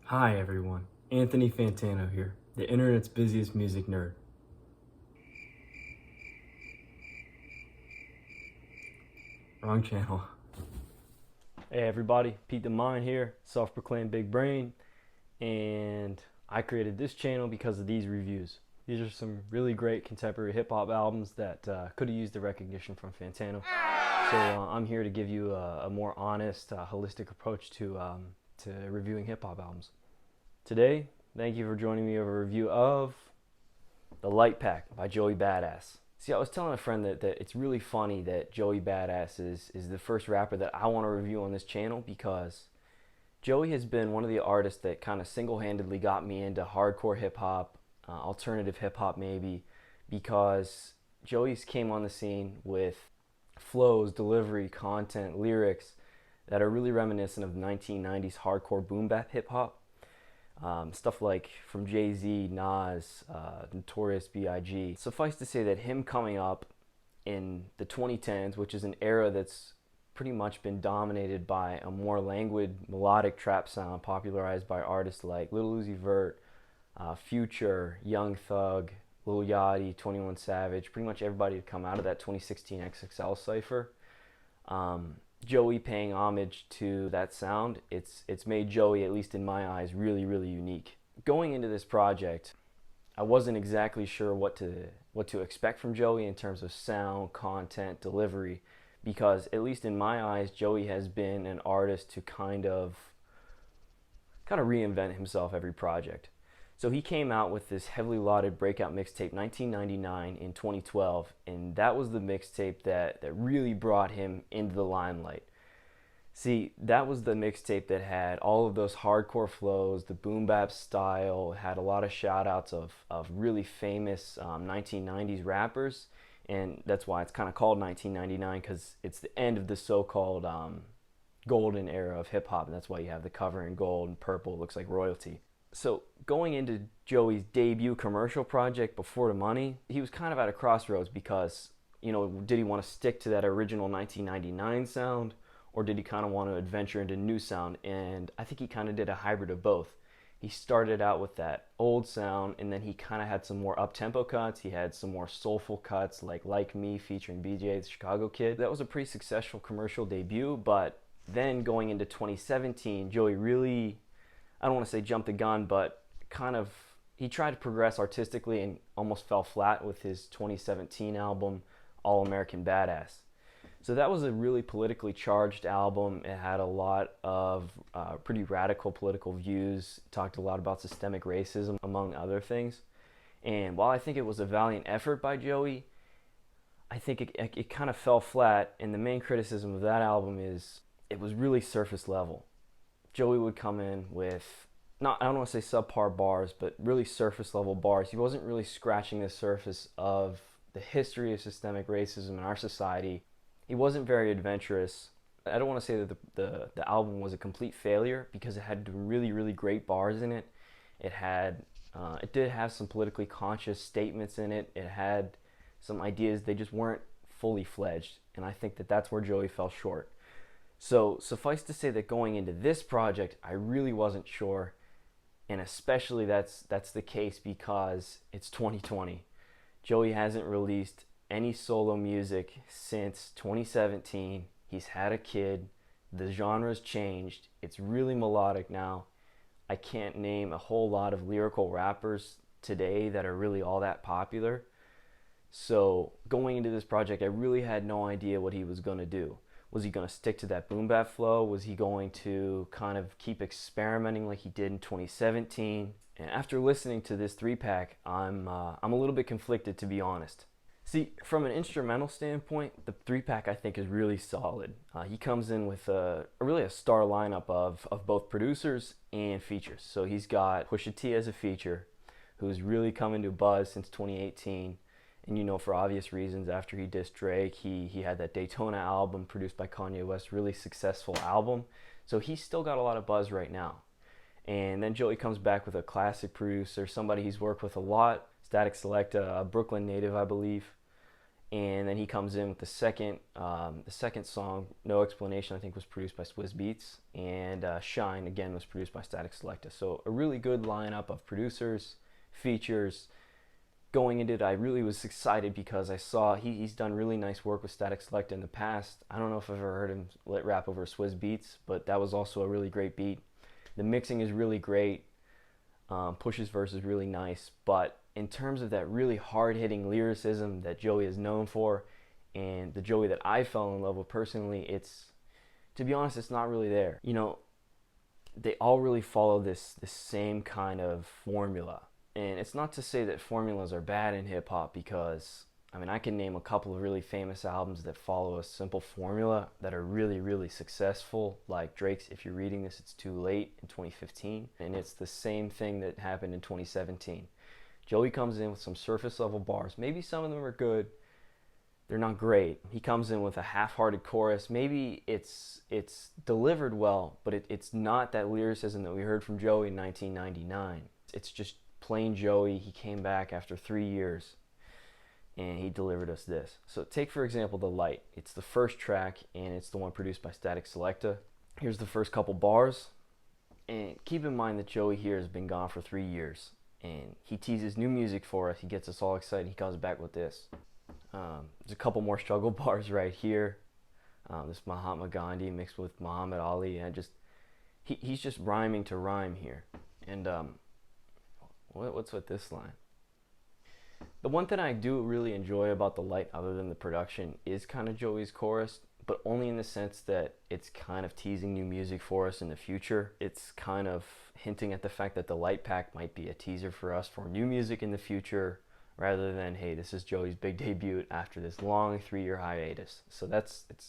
Hi everyone, Anthony Fantano here, the internet's busiest music nerd. Wrong channel. Hey everybody, Pete the Mind here, self-proclaimed big brain, and I created this channel because of these reviews. These are some really great contemporary hip-hop albums that could have used the recognition from Fantano. So I'm here to give you a more honest, holistic approach to reviewing hip-hop albums. Today, thank you for joining me over a review of The Light Pack by Joey Badass. See, I was telling a friend that it's really funny that Joey Badass is the first rapper that I want to review on this channel, because Joey has been one of the artists that kind of single-handedly got me into hardcore hip-hop, alternative hip-hop maybe, because Joey's came on the scene with flows, delivery, content, lyrics that are really reminiscent of 1990s hardcore boom bap hip-hop. Stuff like from Jay-Z, Nas, Notorious B.I.G. Suffice to say that him coming up in the 2010s, which is an era that's pretty much been dominated by a more languid, melodic trap sound popularized by artists like Lil Uzi Vert, Future, Young Thug, Lil Yachty, 21 Savage, pretty much everybody had come out of that 2016 XXL cypher. Joey paying homage to that sound, it's made Joey, at least in my eyes, really, really unique. Going into this project, I wasn't exactly sure what to expect from Joey in terms of sound, content, delivery, because at least in my eyes, Joey has been an artist to kind of reinvent himself every project. So he came out with this heavily lauded breakout mixtape 1999 in 2012, and that was the mixtape that really brought him into the limelight. See, that was the mixtape that had all of those hardcore flows, the boom bap style, had a lot of shout outs of really famous 1990s rappers, and that's why it's kind of called 1999, because it's the end of the so-called golden era of hip-hop, and that's why you have the cover in gold and purple. It looks like royalty. So going into Joey's debut commercial project, Before the Money, he was kind of at a crossroads because, did he want to stick to that original 1999 sound, or did he kind of want to adventure into new sound? And I think he kind of did a hybrid of both. He started out with that old sound, and then he kind of had some more up-tempo cuts. He had some more soulful cuts like Me featuring BJ, the Chicago Kid. That was a pretty successful commercial debut, but then going into 2017, Joey really, I don't want to say jumped the gun, but he tried to progress artistically and almost fell flat with his 2017 album, All-Amerikkkan Bada. So that was a really politically charged album. It had a lot of pretty radical political views. It talked a lot about systemic racism, among other things. And while I think it was a valiant effort by Joey, I think it kind of fell flat. And the main criticism of that album is it was really surface level. Joey would come in with, I don't want to say subpar bars, but really surface level bars. He wasn't really scratching the surface of the history of systemic racism in our society. He wasn't very adventurous. I don't want to say that the album was a complete failure, because it had really, really great bars in it. It did have some politically conscious statements in it. It had some ideas. They just weren't fully fledged, and I think that that's where Joey fell short. So suffice to say that going into this project, I really wasn't sure, and especially that's the case because it's 2020. Joey hasn't released any solo music since 2017. He's had a kid. The genre's changed. It's really melodic now. I can't name a whole lot of lyrical rappers today that are really all that popular. So going into this project, I really had no idea what he was going to do. Was he going to stick to that boom bap flow? Was he going to kind of keep experimenting like he did in 2017? And after listening to this 3-pack, I'm a little bit conflicted, to be honest. See, from an instrumental standpoint, the 3-pack I think is really solid. He comes in with really a star lineup of both producers and features. So he's got Pusha T as a feature, who's really come into buzz since 2018. And for obvious reasons, after he dissed Drake, he had that Daytona album produced by Kanye West, really successful album. So he's still got a lot of buzz right now. And then Joey comes back with a classic producer, somebody he's worked with a lot, Statik, Selektah, a Brooklyn native, I believe. And then he comes in with the second song, No Explanation, I think was produced by Swizz Beatz, and Shine, again, was produced by Statik Selektah. So a really good lineup of producers, features. Going into it, I really was excited because I saw he's done really nice work with Statik Selektah in the past. I don't know if I've ever heard him rap over Swizz Beatz, but that was also a really great beat. The mixing is really great. Push's verse is really nice, but in terms of that really hard-hitting lyricism that Joey is known for, and the Joey that I fell in love with personally, to be honest, it's not really there. You know, they all really follow this same kind of formula. And it's not to say that formulas are bad in hip-hop, because, I mean, I can name a couple of really famous albums that follow a simple formula that are really, really successful, like Drake's If You're Reading This, It's Too Late in 2015, and it's the same thing that happened in 2017. Joey comes in with some surface level bars. Maybe some of them are good. They're not great. He comes in with a half-hearted chorus. Maybe it's delivered well, but it's not that lyricism that we heard from Joey in 1999. It's just plain Joey. He came back after 3 years, and he delivered us this. So take, for example, The Light. It's the first track, and it's the one produced by Statik Selektah. Here's the first couple bars. And keep in mind that Joey here has been gone for 3 years. And he teases new music for us. He gets us all excited. He comes back with this. There's a couple more struggle bars right here. This Mahatma Gandhi mixed with Muhammad Ali. And he's just rhyming to rhyme here. And what's with this line? The one thing I do really enjoy about The Light, other than the production, is kind of Joey's chorus, but only in the sense that it's kind of teasing new music for us in the future. It's kind of hinting at the fact that the Light Pack might be a teaser for us for new music in the future, rather than, hey, this is Joey's big debut after this long 3-year hiatus. So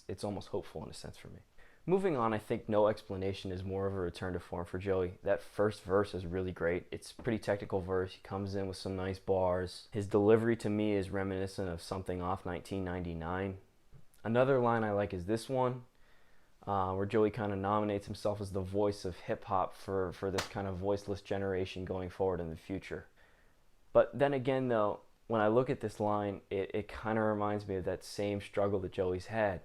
it's almost hopeful in a sense for me. Moving on, I think No Explanation is more of a return to form for Joey. That first verse is really great. It's a pretty technical verse. He comes in with some nice bars. His delivery to me is reminiscent of something off 1999. Another line I like is this one, where Joey kind of nominates himself as the voice of hip-hop for this kind of voiceless generation going forward in the future. But then again, though, when I look at this line, it kind of reminds me of that same struggle that Joey's had.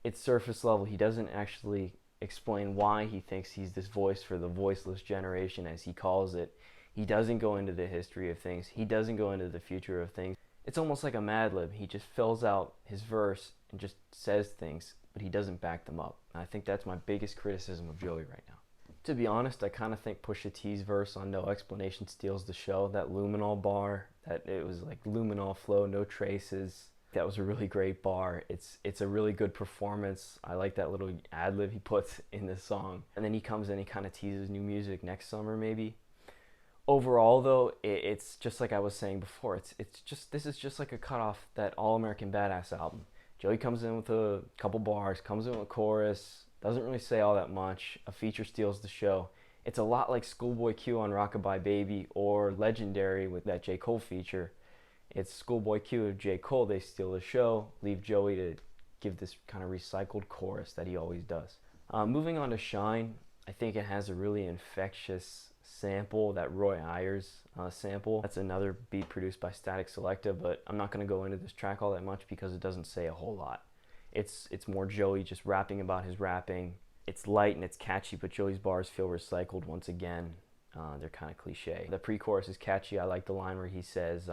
It's surface level. He doesn't actually explain why he thinks he's this voice for the voiceless generation, as he calls it. He doesn't go into the history of things. He doesn't go into the future of things. It's almost like a Mad Lib. He just fills out his verse and just says things, but he doesn't back them up. And I think that's my biggest criticism of Joey right now. To be honest, I kind of think Pusha T's verse on No Explanation steals the show. That luminol bar, that it was like luminol flow, no traces. That was a really great bar. It's a really good performance. I like that little ad-lib he puts in this song. And then he comes in, he kind of teases new music next summer maybe. Overall, though, it's just like I was saying before. This is just like a cut off that All-Amerikkkan Badass album. Joey comes in with a couple bars, comes in with a chorus, doesn't really say all that much. A feature steals the show. It's a lot like Schoolboy Q on Rockabye Baby, or Legendary with that J. Cole feature. It's Schoolboy Q and J. Cole, they steal the show, leave Joey to give this kind of recycled chorus that he always does. Moving on to Shine, I think it has a really infectious sample, that Roy Ayers sample. That's another beat produced by Statik Selektah, but I'm not going to go into this track all that much because it doesn't say a whole lot. It's more Joey just rapping about his rapping. It's light and it's catchy, but Joey's bars feel recycled once again. They're kind of cliche. The pre-chorus is catchy. I like the line where he says,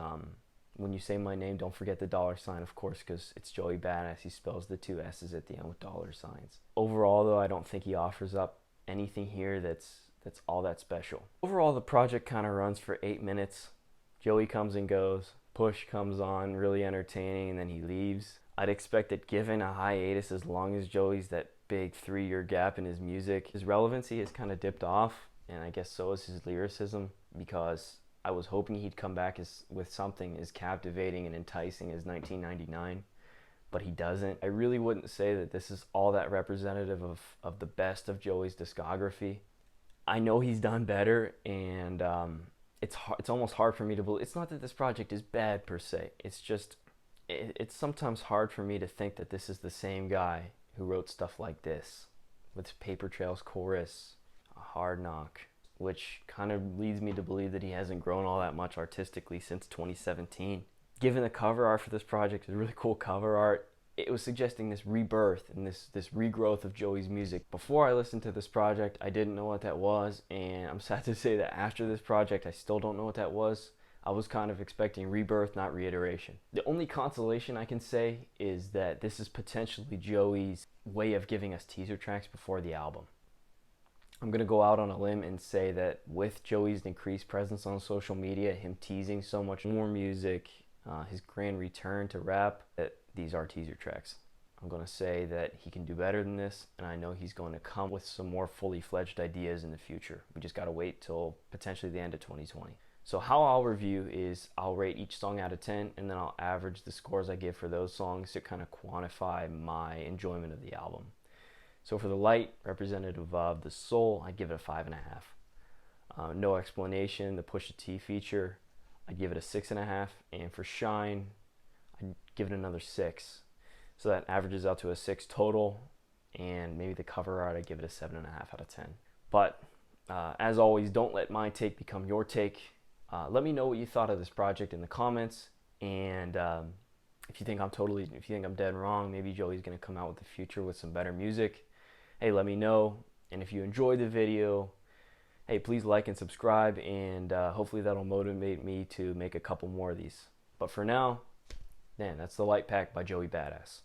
when you say my name, don't forget the $sign, of course, because it's Joey Badass. He spells the 2 S's at the end with $signs. Overall, though, I don't think he offers up anything here that's all that special. Overall, the project kind of runs for 8 minutes. Joey comes and goes. Push comes on, really entertaining, and then he leaves. I'd expect that given a hiatus as long as Joey's, that big 3-year gap in his music, his relevancy has kind of dipped off, and I guess so is his lyricism, because I was hoping he'd come back with something as captivating and enticing as 1999, but he doesn't. I really wouldn't say that this is all that representative of the best of Joey's discography. I know he's done better, and it's almost hard for me to believe. It's not that this project is bad per se. It's just, it's sometimes hard for me to think that this is the same guy who wrote stuff like this, with Paper Trail's chorus, A Hard Knock, which kind of leads me to believe that he hasn't grown all that much artistically since 2017. Given the cover art for this project is really cool cover art, it was suggesting this rebirth and this regrowth of Joey's music. Before I listened to this project, I didn't know what that was, and I'm sad to say that after this project, I still don't know what that was. I was kind of expecting rebirth, not reiteration. The only consolation I can say is that this is potentially Joey's way of giving us teaser tracks before the album. I'm going to go out on a limb and say that with Joey's increased presence on social media, him teasing so much more music, his grand return to rap, that these are teaser tracks. I'm going to say that he can do better than this, and I know he's going to come with some more fully fledged ideas in the future. We just got to wait till potentially the end of 2020. So how I'll review is I'll rate each song out of 10, and then I'll average the scores I give for those songs to kind of quantify my enjoyment of the album. So for the light, representative of the soul, I give it a 5.5. No explanation, the Pusha T feature, I'd give it a 6.5. And for shine, I'd give it another 6. So that averages out to a 6 total, and maybe the cover art, I'd give it a 7.5 out of 10. But as always, don't let my take become your take. Let me know what you thought of this project in the comments, and if you think I'm dead wrong, maybe Joey's gonna come out with the future with some better music. Hey, let me know. And if you enjoyed the video, hey, please like and subscribe, and hopefully that'll motivate me to make a couple more of these. But for now, man, that's the Light Pack by Joey Badass.